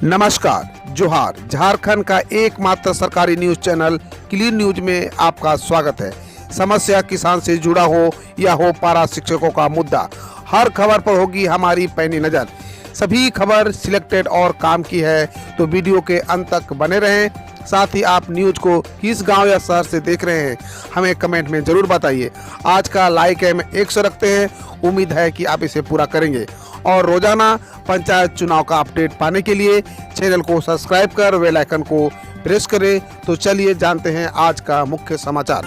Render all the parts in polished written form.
नमस्कार, जोहार। झारखंड का एकमात्र सरकारी न्यूज चैनल क्लीन न्यूज में आपका स्वागत है। समस्या किसान से जुड़ा हो या हो पारा शिक्षकों का मुद्दा, हर खबर पर होगी हमारी पैनी नजर। सभी खबर सिलेक्टेड और काम की है, तो वीडियो के अंत तक बने रहें। साथ ही आप न्यूज को किस गांव या शहर से देख रहे हैं, हमें कमेंट में जरूर बताइए। आज का लाइक हम 100 रखते हैं, उम्मीद है कि आप इसे पूरा करेंगे। और रोजाना पंचायत चुनाव का अपडेट पाने के लिए चैनल को सब्सक्राइब कर बेल आइकन को प्रेस करें। तो चलिए जानते हैं आज का मुख्य समाचार।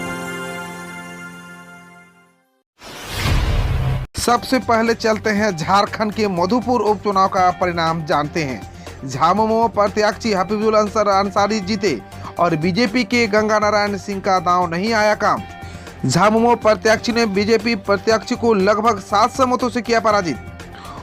सबसे पहले चलते हैं झारखंड के मधुपुर उपचुनाव का परिणाम जानते हैं। झामुमो प्रत्याशी हफीजुल अंसारी जीते और बीजेपी के गंगा नारायण सिंह का दांव नहीं आया काम। झामुमो प्रत्याशी ने बीजेपी प्रत्याशी को लगभग 700 मतों से किया पराजित।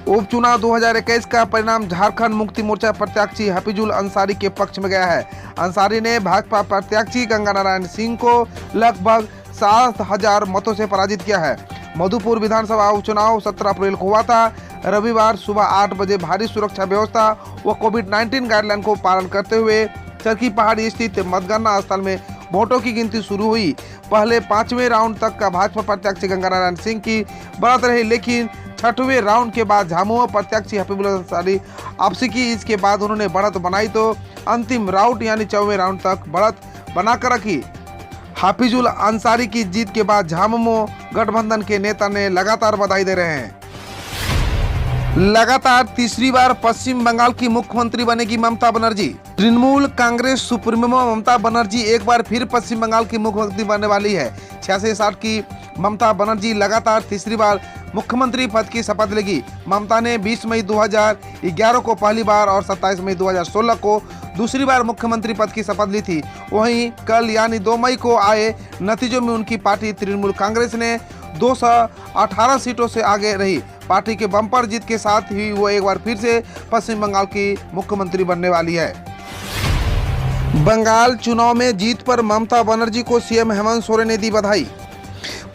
उपचुनाव 2021 का परिणाम झारखंड मुक्ति मोर्चा प्रत्याशी हफीजुल अंसारी के पक्ष में गया है। अंसारी ने भाजपा प्रत्याशी गंगा नारायण सिंह को लगभग 7,000 मतों से पराजित किया है। मधुपुर विधानसभा उपचुनाव 17 अप्रैल को हुआ था। रविवार सुबह 8 बजे भारी सुरक्षा व्यवस्था व कोविड-19 गाइडलाइन को पालन करते हुए चरखी पहाड़ी स्थित मतगणना स्थल में वोटों की गिनती शुरू हुई। पहले 5वें राउंड तक का भाजपा प्रत्याशी गंगा नारायण सिंह की बढ़त रही, लेकिन 6वें राउंड के बाद झामुमो प्रत्याशी हफीजुल अंसारी आपसी की। इसके बाद उन्होंने बढ़त बनाई तो अंतिम राउंड यानी 4वें राउंड तक बढ़त बनाकर रखी। हफीजुल अंसारी की जीत के बाद झामुमो गठबंधन के नेता ने लगातार बधाई दे रहे हैं। लगातार तीसरी बार पश्चिम बंगाल की मुख्यमंत्री बनेगी ममता बनर्जी। तृणमूल कांग्रेस सुप्रीमो ममता बनर्जी एक बार फिर पश्चिम बंगाल की मुख्यमंत्री बनने वाली है। 86 साल की ममता बनर्जी लगातार तीसरी बार मुख्यमंत्री पद की शपथ लेगी। ममता ने 20 मई 2011 को पहली बार और 27 मई 2016 को दूसरी बार मुख्यमंत्री पद की शपथ ली थी। वहीं कल यानी 2 मई को आए नतीजों में उनकी पार्टी तृणमूल कांग्रेस ने 218 सीटों से आगे रही। पार्टी के बम्पर जीत के साथ ही वो एक बार फिर से पश्चिम बंगाल की मुख्यमंत्री बनने वाली है। बंगाल चुनाव में जीत पर ममता बनर्जी को सीएम हेमंत सोरेन ने दी बधाई।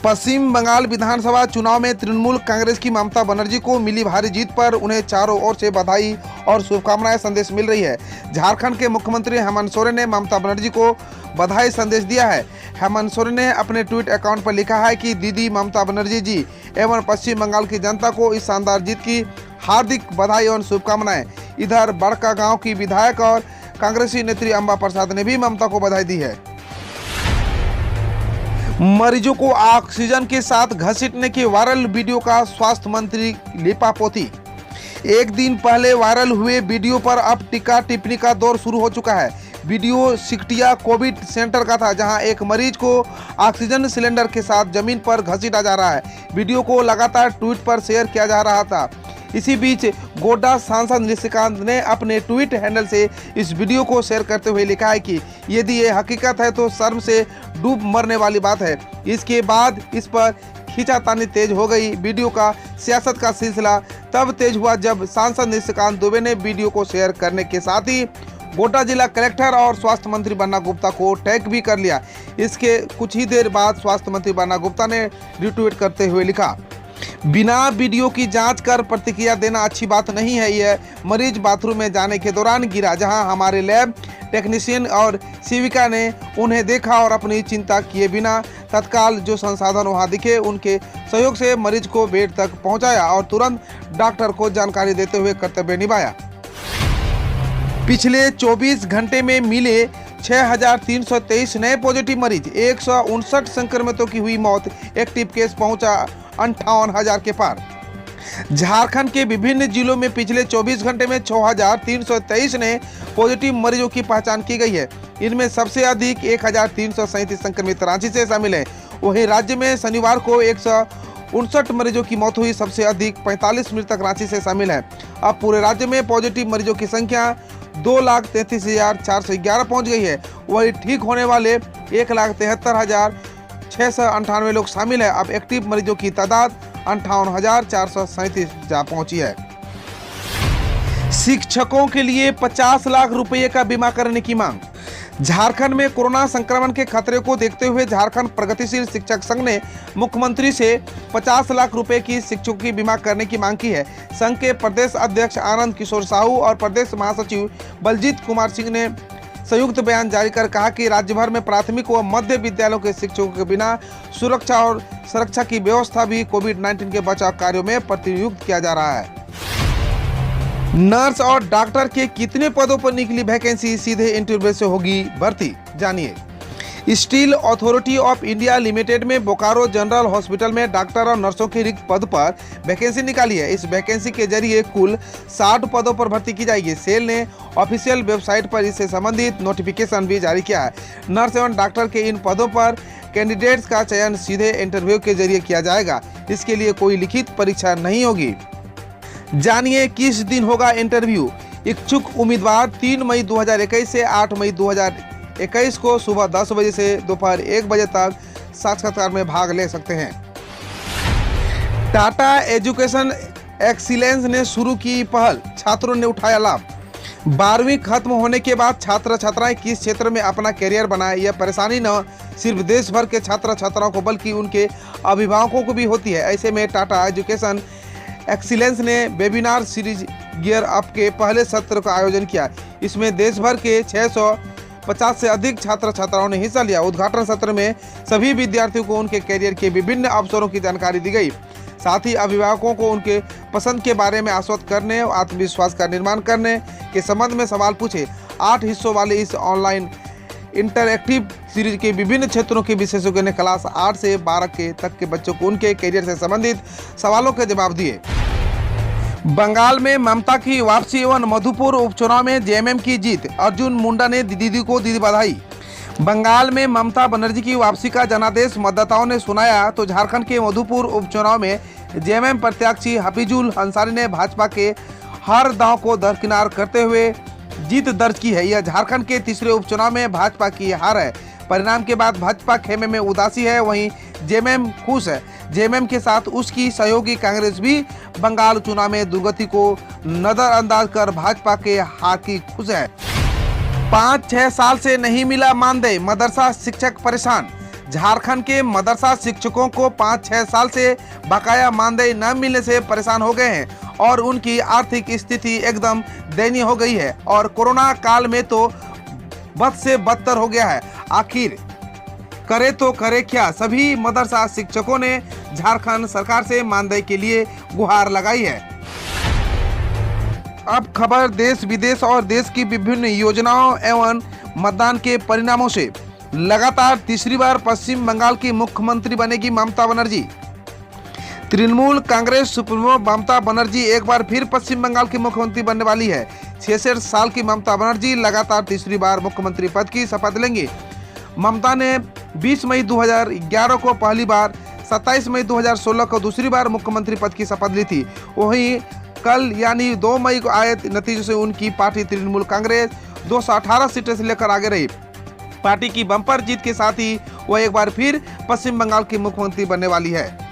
पश्चिम बंगाल विधानसभा चुनाव में तृणमूल कांग्रेस की ममता बनर्जी को मिली भारी जीत पर उन्हें चारों ओर से बधाई और शुभकामनाएं संदेश मिल रही है। झारखंड के मुख्यमंत्री हेमंत सोरेन ने ममता बनर्जी को बधाई संदेश दिया है। हेमंत सोरेन ने अपने ट्वीट अकाउंट पर लिखा है कि दीदी ममता बनर्जी जी एवं पश्चिम बंगाल की जनता को इस शानदार जीत की हार्दिक बधाई और शुभकामनाएं। इधर बड़का गाँव की विधायक और कांग्रेसी नेत्री अंबा प्रसाद ने भी ममता को बधाई दी है। मरीजों को ऑक्सीजन के साथ घसीटने के वायरल वीडियो का स्वास्थ्य मंत्री लिपापोती। एक दिन पहले वायरल हुए वीडियो पर अब टीका टिप्पणी का दौर शुरू हो चुका है। वीडियो सिकटिया कोविड सेंटर का था, जहां एक मरीज को ऑक्सीजन सिलेंडर के साथ जमीन पर घसीटा जा रहा है। वीडियो को लगातार ट्वीट पर शेयर किया जा रहा था। इसी बीच गोड्डा सांसद निशिकांत ने अपने ट्वीट हैंडल से इस वीडियो को शेयर करते हुए लिखा है कि यदि ये हकीकत है तो शर्म से डूब मरने वाली बात है। इसके बाद इस पर खींचातानी तेज हो गई। वीडियो का सियासत का सिलसिला तब तेज हुआ जब सांसद निशिकांत दुबे ने वीडियो को शेयर करने के साथ ही गोड्डा जिला कलेक्टर और स्वास्थ्य मंत्री बन्ना गुप्ता को टैग भी कर लिया। इसके कुछ ही देर बाद स्वास्थ्य मंत्री बन्ना गुप्ता ने रिट्वीट करते हुए लिखा, बिना वीडियो की जांच कर प्रतिक्रिया देना अच्छी बात नहीं है। यह मरीज बाथरूम में जाने के दौरान गिरा, जहां हमारे लैब टेक्नीशियन और सेविका ने उन्हें देखा और अपनी चिंता किए बिना तत्काल जो संसाधन वहां दिखे उनके सहयोग से मरीज को बेड तक पहुंचाया और तुरंत डॉक्टर को जानकारी देते हुए कर्तव्य निभाया। पिछले 24 घंटे में मिले 6,323 नए पॉजिटिव मरीज, 159 संक्रमितों की हुई मौत, एक्टिव केस पहुंचा 58,000 के पार। झारखंड के विभिन्न जिलों में पिछले 24 घंटे में 6,323 नए पॉजिटिव मरीजों की पहचान की गई है। इनमें सबसे अधिक 1,337 संक्रमित रांची से शामिल हैं। वहीं राज्य में शनिवार को 159 मरीजों की मौत हुई। सबसे अधिक 45 मृतक रांची से शामिल हैं। अब पूरे राज्य में पॉजिटिव मरीजों की संख्या 2,33,411 पहुंच गई है। वहीं ठीक होने वाले 1,73,698 लोग शामिल है। अब एक्टिव मरीजों की तादाद 58,437 जा पहुंची है। शिक्षकों के लिए 50 लाख रुपए का बीमा करने की मांग। झारखंड में कोरोना संक्रमण के खतरे को देखते हुए झारखंड प्रगतिशील शिक्षक संघ ने मुख्यमंत्री से 50 लाख रुपए की शिक्षकों की बीमा करने की मांग की है। संघ के प्रदेश अध्यक्ष आनंद किशोर साहू और प्रदेश महासचिव बलजीत कुमार सिंह ने संयुक्त बयान जारी कर कहा कि राज्य भर में प्राथमिक व मध्य विद्यालयों के शिक्षकों के बिना सुरक्षा और सुरक्षा की व्यवस्था भी कोविड-19 के बचाव कार्यों में प्रतिनियुक्त किया जा रहा है। नर्स और डॉक्टर के कितने पदों पर निकली वैकेंसी, सीधे इंटरव्यू से होगी भर्ती, जानिए। Steel authority of India limited में बोकारो जनरल हॉस्पिटल में डॉक्टर और नर्सों के रिक्त पद पर वैकेंसी निकाली है। इस वैकेंसी के जरिए कुल 60 पदों पर भर्ती की जाएगी। सेल ने ऑफिशियल वेबसाइट पर इससे संबंधित नोटिफिकेशन भी जारी किया है। नर्स एवं डॉक्टर के इन पदों पर कैंडिडेट्स का चयन सीधे इंटरव्यू के जरिए किया जाएगा। इसके लिए कोई लिखित परीक्षा नहीं होगी। जानिए किस दिन होगा इंटरव्यू। इच्छुक उम्मीदवार 3 मई 2021 से 8 मई 2021 को सुबह 10 बजे से दोपहर 1 बजे तक साक्षात्कार में भाग ले सकते हैं। टाटा एजुकेशन एक्सीलेंस ने शुरू की पहल, छात्रों ने उठाया लाभ। 12वीं खत्म होने के बाद छात्र छात्राएं किस क्षेत्र में अपना करियर बनाए, यह परेशानी न सिर्फ देश भर के छात्र छात्राओं को बल्कि उनके अभिभावकों को भी होती है। ऐसे में टाटा एजुकेशन एक्सीलेंस ने वेबिनार सीरीज गियर अप के पहले सत्र का आयोजन किया। इसमें देश भर के 650 से अधिक छात्र छात्राओं ने हिस्सा लिया। उद्घाटन सत्र में सभी विद्यार्थियों को उनके करियर के विभिन्न अवसरों की जानकारी दी गई। साथ ही अभिभावकों को उनके पसंद के बारे में आश्वस्त करने और आत्मविश्वास का निर्माण करने के संबंध में सवाल पूछे। 8 हिस्सों वाले इस ऑनलाइन इंटरएक्टिव सीरीज के विभिन्न क्षेत्रों के विशेषज्ञों ने क्लास 8 से 12 के तक के बच्चों को उनके करियर से संबंधित सवालों के जवाब दिए। बंगाल में ममता की वापसी एवं मधुपुर उपचुनाव में जेएमएम की जीत, अर्जुन मुंडा ने दीदी को दी बधाई। बंगाल में ममता बनर्जी की वापसी का जनादेश मतदाताओं ने सुनाया तो झारखंड के मधुपुर उपचुनाव में जेएमएम प्रत्याशी हफीजुल अंसारी ने भाजपा के हर दांव को दरकिनार करते हुए जीत दर्ज की है। यह झारखंड के तीसरे उपचुनाव में भाजपा की हार है। परिणाम के बाद भाजपा खेमे में उदासी है, वहीं जेएमएम खुश है। जेएमएम के साथ उसकी सहयोगी कांग्रेस भी बंगाल चुनाव में दुर्गति को नजरअंदाज कर भाजपा के हार की खुश है। 5-6 साल से नहीं मिला मानदेय, मदरसा शिक्षक परेशान। झारखंड के मदरसा शिक्षकों को 5-6 साल से बकाया मानदेय न मिलने से परेशान हो गए हैं और उनकी आर्थिक स्थिति एकदम दयनीय हो गई है और कोरोना काल में तो बद से बदतर हो गया है। आखिर करे तो करे क्या। सभी मदरसा शिक्षकों ने झारखंड सरकार से मानदेय के लिए गुहार लगाई है। अब खबर देश विदेश और देश की विभिन्न योजनाओं एवं मतदान के परिणामों से। लगातार तीसरी बार पश्चिम बंगाल की मुख्यमंत्री बनेगी ममता बनर्जी। तृणमूल कांग्रेस सुप्रीमो ममता बनर्जी एक बार फिर पश्चिम बंगाल की मुख्यमंत्री बनने वाली है। 66 साल की ममता बनर्जी लगातार तीसरी बार मुख्यमंत्री पद की शपथ लेंगी। ममता ने 20 मई 2011 को पहली बार, 27 मई 2016 को दूसरी बार मुख्यमंत्री पद की शपथ ली थी। वहीं कल यानी 2 मई को आए नतीजों से उनकी पार्टी तृणमूल कांग्रेस 218 सीटें से लेकर आगे रही। पार्टी की बम्पर जीत के साथ ही वह एक बार फिर पश्चिम बंगाल की मुख्यमंत्री बनने वाली है।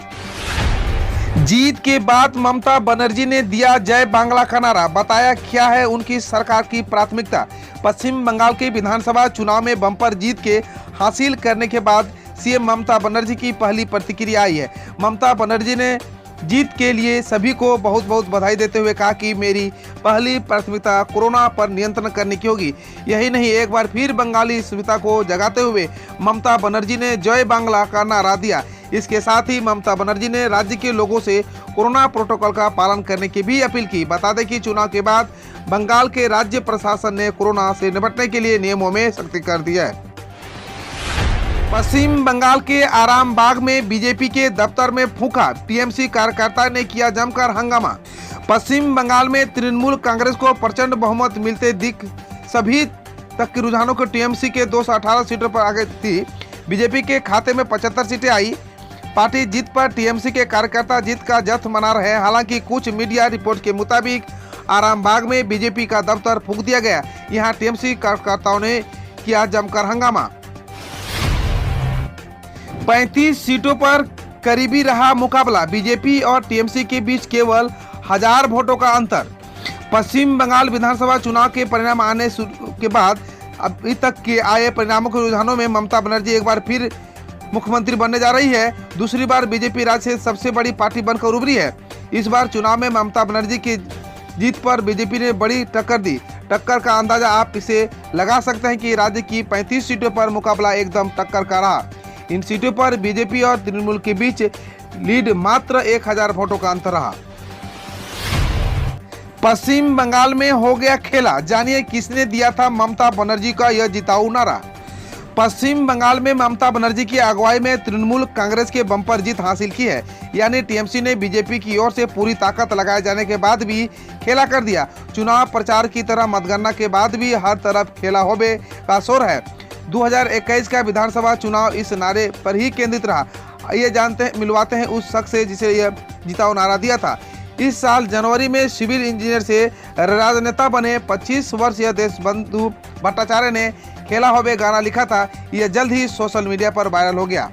जीत के बाद ममता बनर्जी ने दिया जय बांग्ला का नारा, बताया क्या है उनकी सरकार की प्राथमिकता। पश्चिम बंगाल के विधानसभा चुनाव में बम्पर जीत के हासिल करने के बाद सीएम ममता बनर्जी की पहली प्रतिक्रिया आई है। ममता बनर्जी ने जीत के लिए सभी को बहुत बहुत बधाई देते हुए कहा कि मेरी पहली प्राथमिकता कोरोना पर नियंत्रण करने की होगी। यही नहीं, एक बार फिर बंगाली अस्मिता को जगाते हुए ममता बनर्जी ने जय बांग्ला का नारा दिया। इसके साथ ही ममता बनर्जी ने राज्य के लोगों से कोरोना प्रोटोकॉल का पालन करने की भी अपील की। बता दें कि चुनाव के बाद बंगाल के राज्य प्रशासन ने कोरोना से निपटने के लिए नियमों में सख्ती कर दी है। पश्चिम बंगाल के आरामबाग में बीजेपी के दफ्तर में फूंका, टीएमसी कार्यकर्ता ने किया जमकर हंगामा। पश्चिम बंगाल में तृणमूल कांग्रेस को प्रचंड बहुमत मिलते दिख सभी तक के रुझानों को टीएमसी के 218 सीटों पर आगे थी। बीजेपी के खाते में 75 सीटें आई। पार्टी जीत पर टीएमसी के कार्यकर्ता जीत का जश्न मना रहे हैं। हालांकि कुछ मीडिया रिपोर्ट के मुताबिक आरामबाग में बीजेपी का दफ्तर फूंक दिया गया। यहां टीएमसी कार्यकर्ताओं ने किया जमकर हंगामा। 35 सीटों पर करीबी रहा मुकाबला, बीजेपी और टीएमसी के बीच केवल 1000 वोटों का अंतर। पश्चिम बंगाल विधानसभा चुनाव के परिणाम आने के बाद अभी तक के आए परिणामों के रुझानों में ममता बनर्जी एक बार फिर मुख्यमंत्री बनने जा रही है। दूसरी बार बीजेपी राज्य से सबसे बड़ी पार्टी बनकर उभरी है। इस बार चुनाव में ममता बनर्जी की जीत पर बीजेपी ने बड़ी टक्कर दी। टक्कर का अंदाजा आप इसे लगा सकते हैं कि राज्य की 35 सीटों पर मुकाबला एकदम टक्कर का रहा। इन सीटों पर बीजेपी और तृणमूल के बीच लीड मात्र 1000 वोटों का अंतर रहा। पश्चिम बंगाल में हो गया खेला, जानिए किसने दिया था ममता बनर्जी का यह जिताऊ नारा। पश्चिम बंगाल में ममता बनर्जी की अगुवाई में तृणमूल कांग्रेस के बम्पर जीत हासिल की है। यानी टीएमसी ने बीजेपी की ओर से पूरी ताकत लगाए जाने के बाद भी खेला कर दिया। चुनाव प्रचार की तरह मतगणना के बाद भी हर तरफ खेला होबे का शोर है। 2021 का विधानसभा चुनाव इस नारे पर ही केंद्रित रहा। ये मिलवाते हैं उस शख्स से जिसे यह जिताऊ नारा दिया था। इस साल जनवरी में सिविल इंजीनियर से राजनेता बने 25 वर्षीय देशबंधु भट्टाचार्य ने खेला होबे गाना लिखा था। यह जल्द ही सोशल मीडिया पर वायरल हो गया।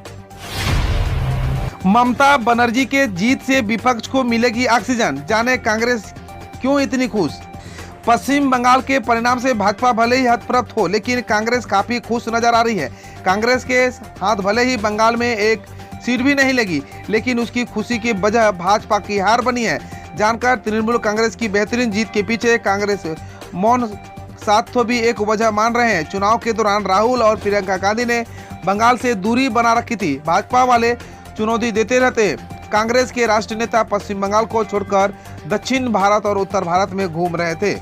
ममता बनर्जी के जीत से विपक्ष को मिलेगी ऑक्सीजन, जाने कांग्रेस क्यों इतनी खुश। पश्चिम बंगाल के परिणाम से भाजपा भले ही हतप्रभ हो, लेकिन कांग्रेस काफी खुश नजर आ रही है। कांग्रेस के हाथ भले ही बंगाल में एक सीट भी नहीं लगी, लेकिन उसकी खुशी की वजह भाजपा की हार बनी है। जानकर तृणमूल कांग्रेस की बेहतरीन जीत के पीछे कांग्रेस मौन साथ तो भी एक वजह मान रहे हैं। चुनाव के दौरान राहुल और प्रियंका गांधी ने बंगाल से दूरी बना रखी थी। भाजपा वाले चुनौती देते रहते। कांग्रेस के राष्ट्रीय नेता पश्चिम बंगाल को छोड़कर दक्षिण भारत और उत्तर भारत में घूम रहे थे।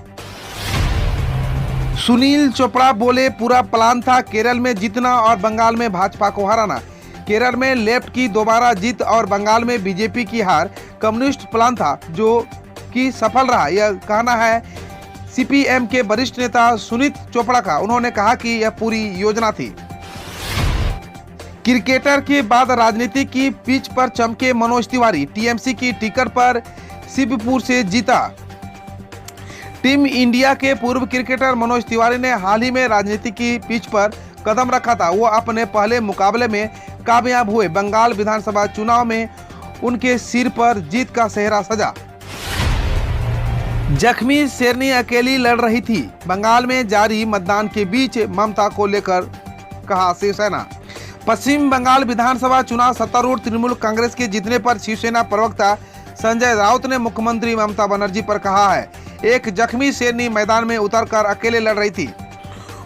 सुनील चोपड़ा बोले पूरा प्लान था केरल में जीतना और बंगाल में भाजपा को हराना। केरल में लेफ्ट की दोबारा जीत और बंगाल में बीजेपी की हार कम्युनिस्ट प्लान था, जो कि सफल रहा। यह कहना है सीपीएम के वरिष्ठ नेता सुनील चोपड़ा का। उन्होंने कहा कि यह पूरी योजना थी। क्रिकेटर के बाद राजनीति की पिच पर चमके मनोज तिवारी। टीएमसी की टिकट पर शिवपुर से जीता। टीम इंडिया के पूर्व क्रिकेटर मनोज तिवारी ने हाल ही में राजनीति की पिच पर कदम रखा था। वो अपने पहले मुकाबले में कामयाब हुए। बंगाल विधानसभा चुनाव में उनके सिर पर जीत का सेहरा सजा। जख्मी शेरनी अकेली लड़ रही थी। बंगाल में जारी मतदान के बीच ममता को लेकर कहा शिवसेना। पश्चिम बंगाल विधानसभा चुनाव सत्तारूढ़ तृणमूल कांग्रेस के जीतने पर शिवसेना प्रवक्ता संजय राउत ने मुख्यमंत्री ममता बनर्जी पर कहा है, एक जख्मी शेरनी मैदान में उतरकर अकेले लड़ रही थी।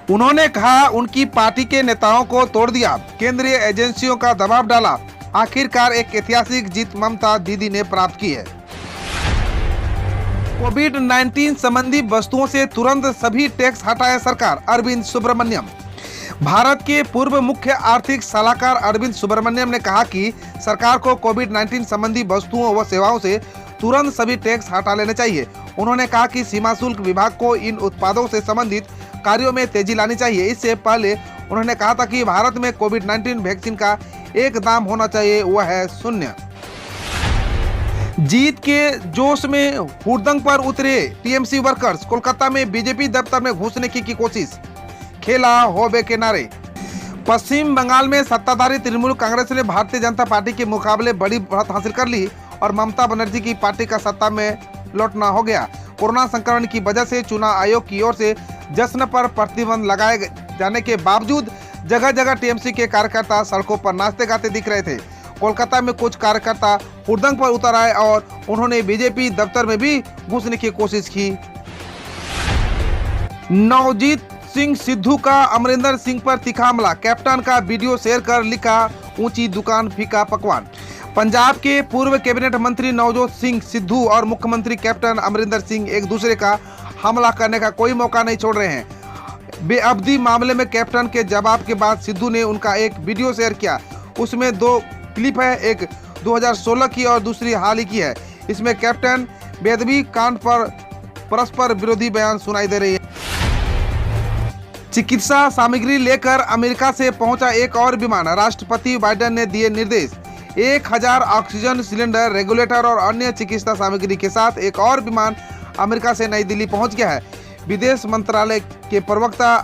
उन्होंने कहा उनकी पार्टी के नेताओं को तोड़ दिया, केंद्रीय एजेंसियों का दबाव डाला। आखिरकार एक ऐतिहासिक जीत ममता दीदी ने प्राप्त की है। कोविड-19 संबंधी वस्तुओं से तुरंत सभी टैक्स हटाए सरकार। अरविंद सुब्रमण्यम। भारत के पूर्व मुख्य आर्थिक सलाहकार अरविंद सुब्रमण्यम ने कहा कि सरकार को कोविड-19 संबंधी वस्तुओं व सेवाओं से तुरंत सभी टैक्स हटा लेने चाहिए। उन्होंने कहा कि सीमा शुल्क विभाग को इन उत्पादों से संबंधित कार्यों में तेजी लानी चाहिए। इससे पहले उन्होंने कहा था कि भारत में कोविड-19 वैक्सीन का एक दाम होना चाहिए, वह है 0। जीत के जोश में हुड़दंग पर उतरे टीएमसी वर्कर्स। कोलकाता में बीजेपी दफ्तर में घुसने की कोशिश, खेला होबे के नारे। पश्चिम बंगाल में सत्ताधारी तृणमूल कांग्रेस ने भारतीय जनता पार्टी के मुकाबले बड़ी बढ़त हासिल कर ली और ममता बनर्जी की पार्टी का सत्ता में लौटना हो गया। कोरोना संक्रमण की वजह से चुनाव आयोग की ओर से जश्न पर प्रतिबंध लगाए जाने के बावजूद जगह जगह टीएमसी के कार्यकर्ता सड़कों पर नाचते गाते दिख रहे थे। कोलकाता में कुछ कार्यकर्ता हुड़दंग पर उतर आए और उन्होंने बीजेपी दफ्तर में भी घुसने की कोशिश की। नवजीत सिंह सिद्धू का अमरिंदर सिंह पर तीखा हमला। कैप्टन का वीडियो शेयर कर लिखा, ऊंची दुकान फीका पकवान। पंजाब के पूर्व कैबिनेट मंत्री नवजोत सिंह सिद्धू और मुख्यमंत्री कैप्टन अमरिंदर सिंह एक दूसरे का हमला करने का कोई मौका नहीं छोड़ रहे हैं। बेअदबी मामले में कैप्टन के जवाब के बाद सिद्धू ने उनका एक वीडियो शेयर किया। उसमें 2 क्लिप है, एक 2016 की और दूसरी हाल ही की है। इसमें कैप्टन बेअदबी कांड पर परस्पर विरोधी बयान सुनाई दे रही है। चिकित्सा सामग्री लेकर अमेरिका से पहुंचा एक और विमान। राष्ट्रपति बाइडेन ने दिए निर्देश। 1000 ऑक्सीजन सिलेंडर, रेगुलेटर और अन्य चिकित्सा सामग्री के साथ एक और विमान अमेरिका से नई दिल्ली पहुंच गया है। विदेश मंत्रालय के प्रवक्ता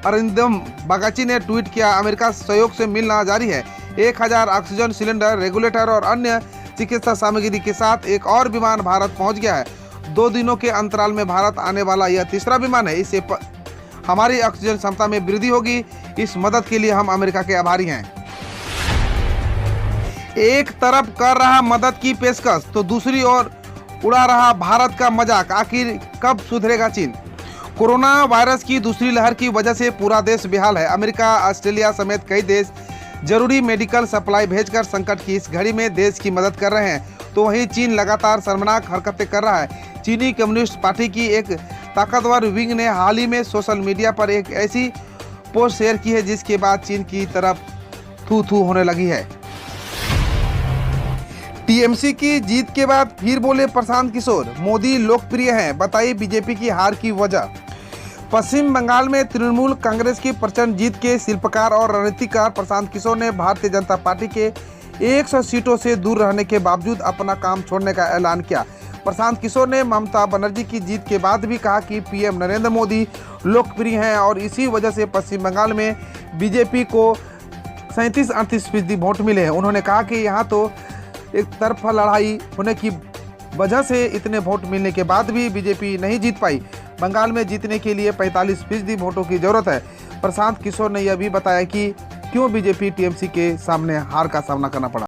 अरिंदम बागाची ने ट्वीट किया, अमेरिका सहयोग से मिलना जारी है। 1000 ऑक्सीजन सिलेंडर, रेगुलेटर और अन्य चिकित्सा सामग्री के साथ एक और विमान भारत पहुंच गया है। 2 दिनों के अंतराल में भारत आने वाला यह तीसरा विमान है। इससे हमारी ऑक्सीजन क्षमता में वृद्धि होगी। इस मदद के लिए हम अमेरिका के आभारी हैं। एक तरफ कर रहा मदद की पेशकश तो दूसरी ओर उड़ा रहा भारत का मजाक। आखिर कब सुधरेगा चीन? कोरोना वायरस की दूसरी लहर की वजह से पूरा देश बेहाल है। अमेरिका, ऑस्ट्रेलिया समेत कई देश जरूरी मेडिकल सप्लाई भेजकर संकट की इस घड़ी में देश की मदद कर रहे हैं, तो वहीं चीन लगातार शर्मनाक हरकतें कर रहा है। चीनी कम्युनिस्ट पार्टी की एक ताकतवर विंग ने हाल ही में सोशल मीडिया पर एक ऐसी पोस्ट शेयर की है जिसके बाद चीन की तरफ थू थू होने लगी है। टीएमसी की जीत के बाद फिर बोले प्रशांत किशोर, मोदी लोकप्रिय हैं, बताइए बीजेपी की हार की वजह। पश्चिम बंगाल में तृणमूल कांग्रेस की प्रचंड जीत के शिल्पकार और रणनीतिकार प्रशांत किशोर ने भारतीय जनता पार्टी के 100 सीटों से दूर रहने के बावजूद अपना काम छोड़ने का ऐलान किया। प्रशांत किशोर ने ममता बनर्जी की जीत के बाद भी कहा कि पीएम नरेंद्र मोदी लोकप्रिय हैं और इसी वजह से पश्चिम बंगाल में बीजेपी को 37-38% वोट मिले हैं। उन्होंने कहा कि यहाँ तो एक तरफा लड़ाई होने की वजह से इतने वोट मिलने के बाद भी बीजेपी नहीं जीत पाई। बंगाल में जीतने के लिए 45% वोटों की जरूरत है। प्रशांत किशोर ने यह भी बताया कि क्यों बीजेपी टीएमसी के सामने हार का सामना करना पड़ा।